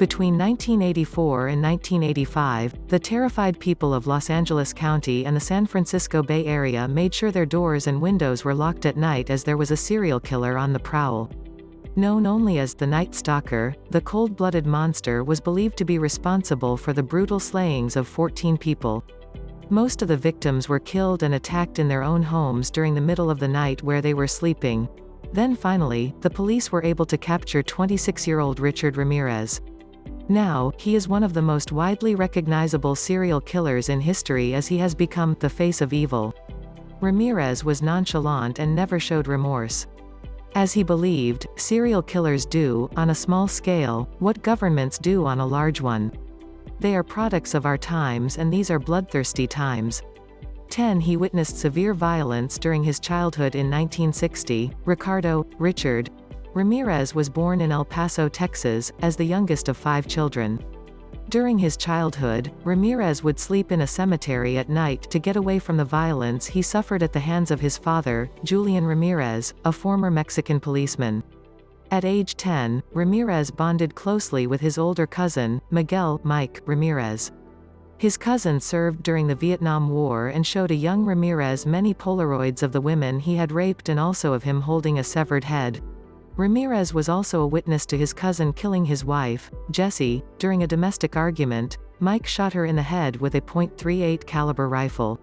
Between 1984 and 1985, the terrified people of Los Angeles County and the San Francisco Bay Area made sure their doors and windows were locked at night as there was a serial killer on the prowl. Known only as the Night Stalker, the cold-blooded monster was believed to be responsible for the brutal slayings of 14 people. Most of the victims were killed and attacked in their own homes during the middle of the night where they were sleeping. Then finally, the police were able to capture 26-year-old Richard Ramirez. Now, he is one of the most widely recognizable serial killers in history as he has become the face of evil. Ramirez was nonchalant and never showed remorse. As he believed, serial killers do, on a small scale, what governments do on a large one. They are products of our times, and these are bloodthirsty times. 10. He witnessed severe violence during his childhood in 1960. Richard Ramirez was born in El Paso, Texas, as the youngest of 5 children. During his childhood, Ramirez would sleep in a cemetery at night to get away from the violence he suffered at the hands of his father, Julian Ramirez, a former Mexican policeman. At age 10, Ramirez bonded closely with his older cousin, Mike Ramirez. His cousin served during the Vietnam War and showed a young Ramirez many Polaroids of the women he had raped and also of him holding a severed head. Ramirez was also a witness to his cousin killing his wife, Jessie, during a domestic argument. Mike shot her in the head with a .38 caliber rifle.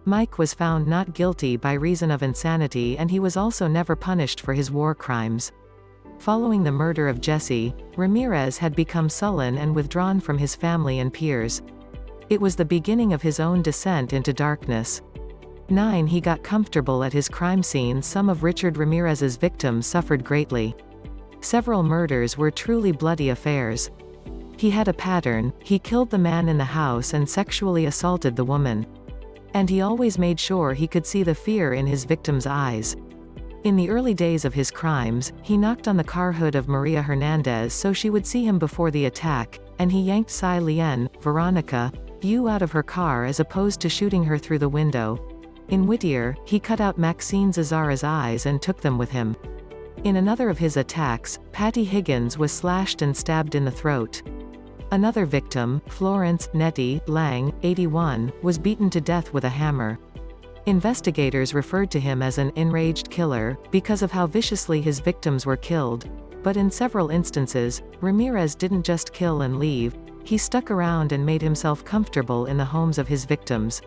Mike was found not guilty by reason of insanity, and he was also never punished for his war crimes. Following the murder of Jessie, Ramirez had become sullen and withdrawn from his family and peers. It was the beginning of his own descent into darkness. 9. He got comfortable at his crime scene. Some of Richard Ramirez's victims suffered greatly. Several murders were truly bloody affairs. He had a pattern: he killed the man in the house and sexually assaulted the woman. And he always made sure he could see the fear in his victims' eyes. In the early days of his crimes, he knocked on the car hood of Maria Hernandez so she would see him before the attack, and he yanked Veronica, out of her car as opposed to shooting her through the window. In Whittier, he cut out Maxine Zazara's eyes and took them with him. In another of his attacks, Patty Higgins was slashed and stabbed in the throat. Another victim, Florence Nettie Lang, 81, was beaten to death with a hammer. Investigators referred to him as an enraged killer, because of how viciously his victims were killed. But in several instances, Ramirez didn't just kill and leave, he stuck around and made himself comfortable in the homes of his victims.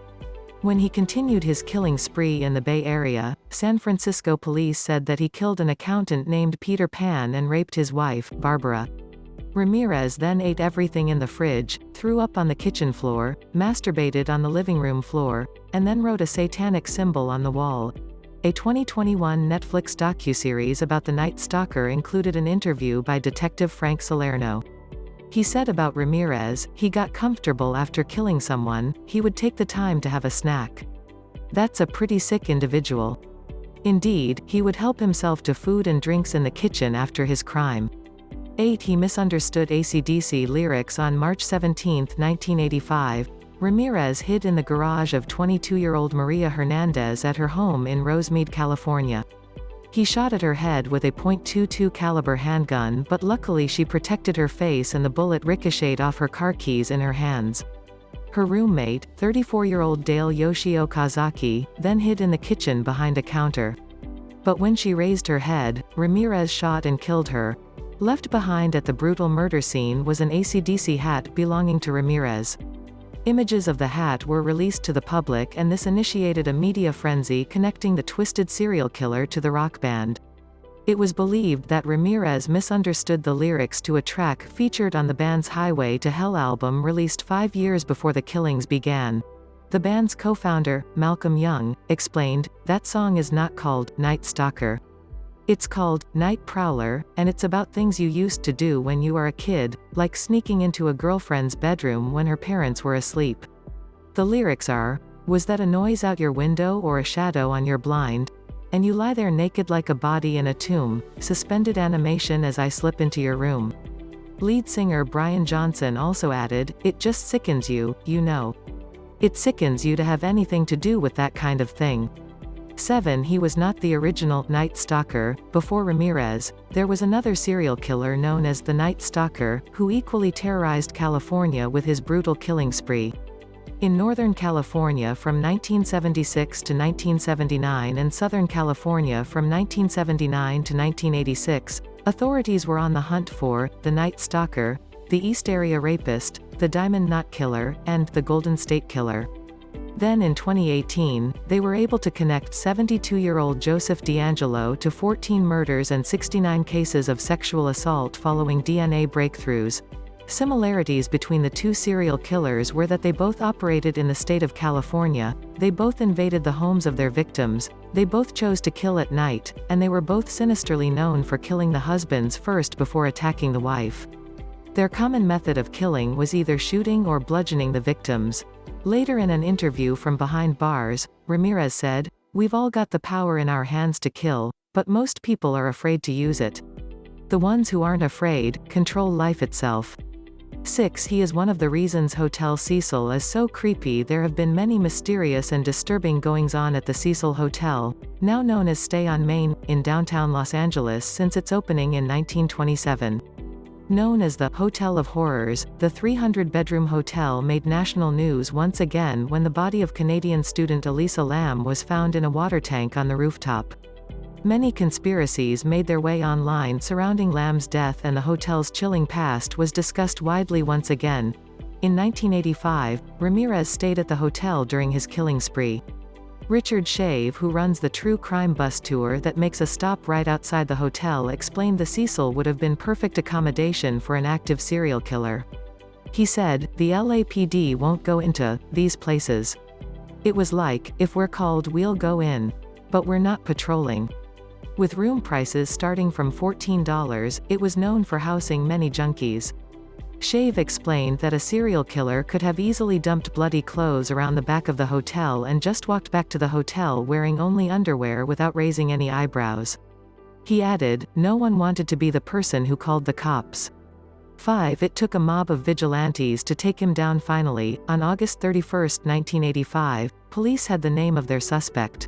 When he continued his killing spree in the Bay Area, San Francisco police said that he killed an accountant named Peter Pan and raped his wife, Barbara. Ramirez then ate everything in the fridge, threw up on the kitchen floor, masturbated on the living room floor, and then wrote a satanic symbol on the wall. A 2021 Netflix docuseries about the Night Stalker included an interview by Detective Frank Salerno. He said about Ramirez, he got comfortable after killing someone, he would take the time to have a snack. That's a pretty sick individual. Indeed, he would help himself to food and drinks in the kitchen after his crime. 8. He misunderstood AC/DC lyrics. On March 17, 1985, Ramirez hid in the garage of 22-year-old Maria Hernandez at her home in Rosemead, California. He shot at her head with a .22 caliber handgun, but luckily she protected her face and the bullet ricocheted off her car keys in her hands. Her roommate, 34-year-old Dale Yoshio Kazaki, then hid in the kitchen behind a counter. But when she raised her head, Ramirez shot and killed her. Left behind at the brutal murder scene was an AC/DC hat belonging to Ramirez. Images of the hat were released to the public, and this initiated a media frenzy connecting the twisted serial killer to the rock band. It was believed that Ramirez misunderstood the lyrics to a track featured on the band's Highway to Hell album released 5 years before the killings began. The band's co-founder, Malcolm Young, explained, "That song is not called Night Stalker. It's called Night Prowler, and it's about things you used to do when you were a kid, like sneaking into a girlfriend's bedroom when her parents were asleep. The lyrics are, was that a noise out your window or a shadow on your blind? And you lie there naked like a body in a tomb, suspended animation as I slip into your room." Lead singer Brian Johnson also added, "It just sickens you, you know. It sickens you to have anything to do with that kind of thing." 7. He was not the original Night Stalker. Before Ramirez, there was another serial killer known as the Night Stalker, who equally terrorized California with his brutal killing spree. In Northern California from 1976 to 1979 and Southern California from 1979 to 1986, authorities were on the hunt for the Night Stalker, the East Area Rapist, the Diamond Knot Killer, and the Golden State Killer. Then in 2018, they were able to connect 72-year-old Joseph DeAngelo to 14 murders and 69 cases of sexual assault following DNA breakthroughs. Similarities between the two serial killers were that they both operated in the state of California, they both invaded the homes of their victims, they both chose to kill at night, and they were both sinisterly known for killing the husbands first before attacking the wife. Their common method of killing was either shooting or bludgeoning the victims. Later in an interview from behind bars, Ramirez said, "We've all got the power in our hands to kill, but most people are afraid to use it. The ones who aren't afraid, control life itself." 6. He is one of the reasons Hotel Cecil is so creepy. There have been many mysterious and disturbing goings-on at the Cecil Hotel, now known as Stay on Main, in downtown Los Angeles since its opening in 1927. Known as the Hotel of Horrors, the 300-bedroom hotel made national news once again when the body of Canadian student Elisa Lam was found in a water tank on the rooftop. Many conspiracies made their way online surrounding Lam's death, and the hotel's chilling past was discussed widely once again. In 1985, Ramirez stayed at the hotel during his killing spree. Richard Shave, who runs the true crime bus tour that makes a stop right outside the hotel, explained the Cecil would have been perfect accommodation for an active serial killer. He said, "The LAPD won't go into these places. It was like, if we're called, we'll go in. But we're not patrolling." With room prices starting from $14, it was known for housing many junkies. Shave explained that a serial killer could have easily dumped bloody clothes around the back of the hotel and just walked back to the hotel wearing only underwear without raising any eyebrows. He added, "No one wanted to be the person who called the cops." 5. It took a mob of vigilantes to take him down finally. On August 31, 1985, police had the name of their suspect.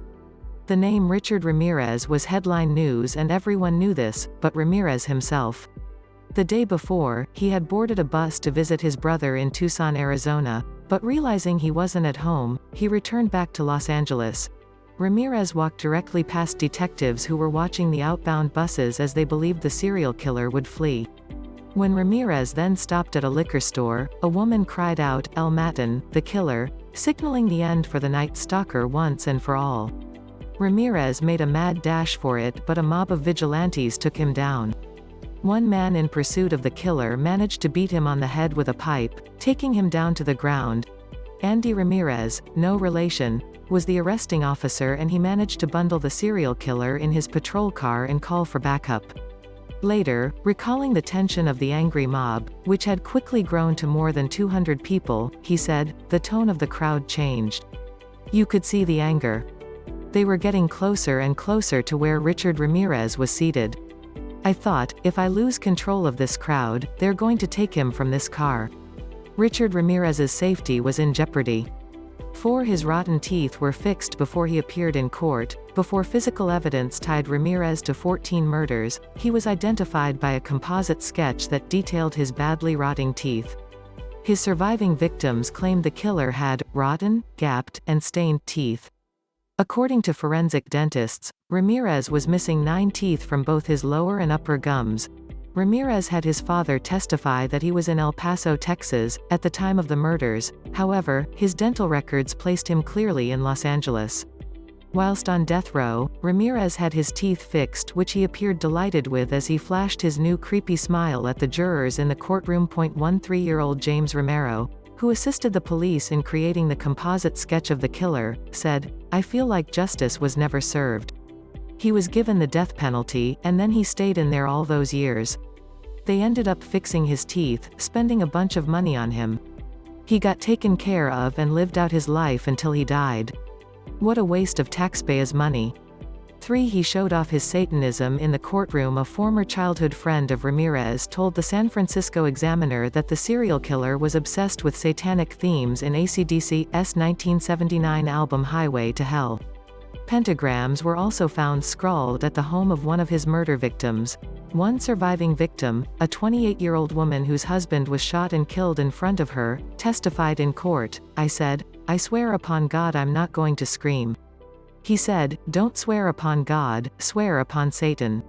The name Richard Ramirez was headline news and everyone knew this, but Ramirez himself. The day before, he had boarded a bus to visit his brother in Tucson, Arizona, but realizing he wasn't at home, he returned back to Los Angeles. Ramirez walked directly past detectives who were watching the outbound buses as they believed the serial killer would flee. When Ramirez then stopped at a liquor store, a woman cried out, "El Matan, the killer," signaling the end for the Night Stalker once and for all. Ramirez made a mad dash for it, but a mob of vigilantes took him down. One man in pursuit of the killer managed to beat him on the head with a pipe, taking him down to the ground. Andy Ramirez, no relation, was the arresting officer, and he managed to bundle the serial killer in his patrol car and call for backup. Later, recalling the tension of the angry mob, which had quickly grown to more than 200 people, he said, "The tone of the crowd changed. You could see the anger. They were getting closer and closer to where Richard Ramirez was seated. I thought, if I lose control of this crowd, they're going to take him from this car." Richard Ramirez's safety was in jeopardy. 4. His rotten teeth were fixed before he appeared in court. Before physical evidence tied Ramirez to 14 murders, he was identified by a composite sketch that detailed his badly rotting teeth. His surviving victims claimed the killer had rotten, gapped, and stained teeth. According to forensic dentists, Ramirez was missing 9 teeth from both his lower and upper gums. Ramirez had his father testify that he was in El Paso, Texas, at the time of the murders. However, his dental records placed him clearly in Los Angeles. Whilst on death row, Ramirez had his teeth fixed, which he appeared delighted with as he flashed his new creepy smile at the jurors in the courtroom. 13-year-old James Romero, who assisted the police in creating the composite sketch of the killer, said, "I feel like justice was never served. He was given the death penalty, and then he stayed in there all those years. They ended up fixing his teeth, spending a bunch of money on him. He got taken care of and lived out his life until he died. What a waste of taxpayers' money." 3. He showed off his Satanism in the courtroom. A former childhood friend of Ramirez told the San Francisco Examiner that the serial killer was obsessed with satanic themes in AC/DC's 1979 album Highway to Hell. Pentagrams were also found scrawled at the home of one of his murder victims. One surviving victim, a 28-year-old woman whose husband was shot and killed in front of her, testified in court. "I said, I swear upon God I'm not going to scream." He said, "Don't swear upon God, swear upon Satan."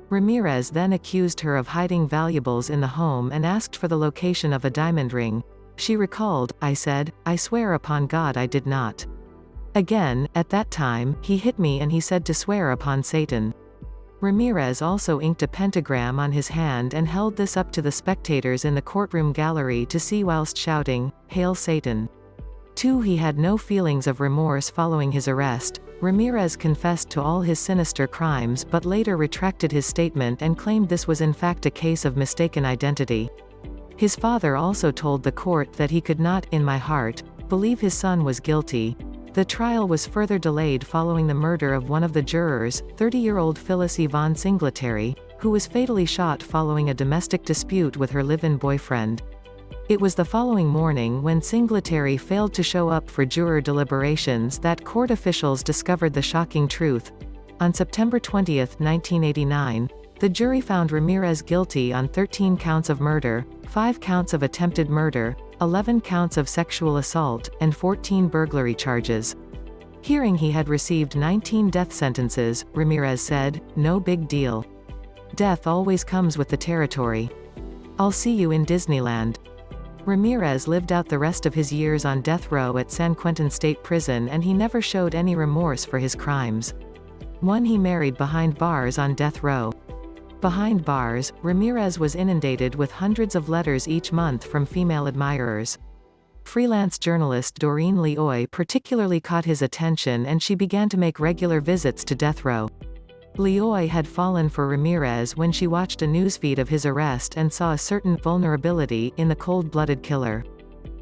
Ramirez then accused her of hiding valuables in the home and asked for the location of a diamond ring. She recalled, "I said, I swear upon God I did not." Again, at that time, he hit me and he said to swear upon Satan. Ramirez also inked a pentagram on his hand and held this up to the spectators in the courtroom gallery to see whilst shouting, "Hail Satan." 2. He had no feelings of remorse following his arrest. Ramirez confessed to all his sinister crimes but later retracted his statement and claimed this was in fact a case of mistaken identity. His father also told the court that he could not, in my heart, believe his son was guilty. The trial was further delayed following the murder of one of the jurors, 30-year-old Phyllis Yvonne Singletary, who was fatally shot following a domestic dispute with her live-in boyfriend. It was the following morning when Singletary failed to show up for juror deliberations that court officials discovered the shocking truth. On September 20, 1989, the jury found Ramirez guilty on 13 counts of murder, 5 counts of attempted murder, 11 counts of sexual assault, and 14 burglary charges. Hearing he had received 19 death sentences, Ramirez said, "No big deal. Death always comes with the territory. I'll see you in Disneyland." Ramirez lived out the rest of his years on death row at San Quentin State Prison and he never showed any remorse for his crimes. 1. He married behind bars on death row. Behind bars, Ramirez was inundated with hundreds of letters each month from female admirers. Freelance journalist Doreen Leoy particularly caught his attention and she began to make regular visits to death row. Leoy had fallen for Ramirez when she watched a newsfeed of his arrest and saw a certain vulnerability in the cold-blooded killer.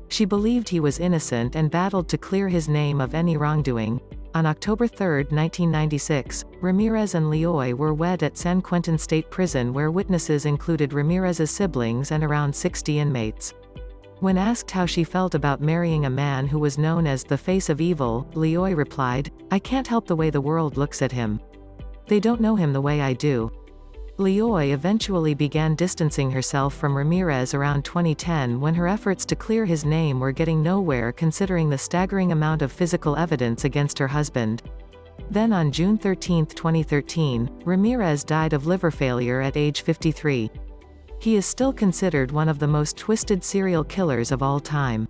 She believed he was innocent and battled to clear his name of any wrongdoing. On October 3, 1996, Ramirez and Leoy were wed at San Quentin State Prison where witnesses included Ramirez's siblings and around 60 inmates. When asked how she felt about marrying a man who was known as the face of evil, Leoy replied, "I can't help the way the world looks at him. They don't know him the way I do." Leoy eventually began distancing herself from Ramirez around 2010 when her efforts to clear his name were getting nowhere considering the staggering amount of physical evidence against her husband. Then on June 13, 2013, Ramirez died of liver failure at age 53. He is still considered one of the most twisted serial killers of all time.